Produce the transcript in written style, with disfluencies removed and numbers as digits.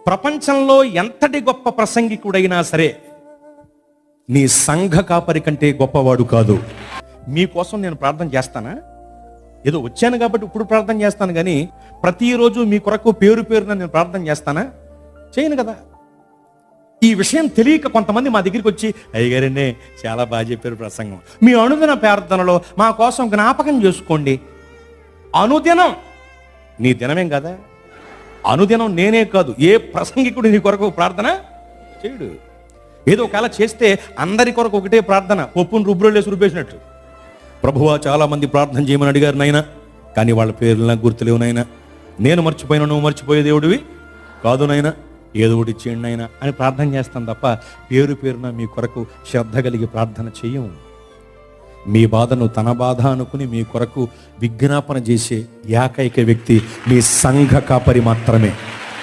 ప్రపంచంలో ఎంతటి గొప్ప ప్రసంగికుడైనా సరే నీ సంఘ కాపరి కంటే గొప్పవాడు కాదు. మీకోసం నేను ప్రార్థన చేస్తానా? ఏదో వచ్చాను కాబట్టి ఇప్పుడు ప్రార్థన చేస్తాను, కానీ ప్రతిరోజు మీ కొరకు పేరు పేరున నేను ప్రార్థన చేస్తానా? చేయను కదా. ఈ విషయం తెలియక కొంతమంది మా దగ్గరికి వచ్చి, అయ్యగారండి చాలా బాగా చెప్పారు ప్రసంగం, మీ అనుదిన ప్రార్థనలో మా కోసం జ్ఞాపకం చేసుకోండి. అనుదినం నీ దినమేం కదా, అనుదినం నేనే కాదు, ఏ ప్రసంగికుడు నీ కొరకు ప్రార్థన చేయడు. ఏదో ఒకవేళ చేస్తే అందరి కొరకు ఒకటే ప్రార్థన, పప్పును రుబ్బులేసి రుబ్బేసినట్టు. ప్రభువా చాలా మంది ప్రార్థన చేయమని అడిగారు నాయన, కానీ వాళ్ళ పేర్లు నాకు గుర్తులేవు నాయన, నేను మర్చిపోయినా నువ్వు మర్చిపోయే దేవుడివి కాదు నాయన, ఏదో ఒకటి ఇచ్చేయండి నాయన అని ప్రార్థన చేస్తాం తప్ప పేరు పేరున మీ కొరకు శ్రద్ధ కలిగి ప్రార్థన చేయము. మీ బాధను తన బాధ అనుకుని మీ కొరకు విజ్ఞాపన చేసే ఏకైక వ్యక్తి మీ సంఘ కాపరి మాత్రమే.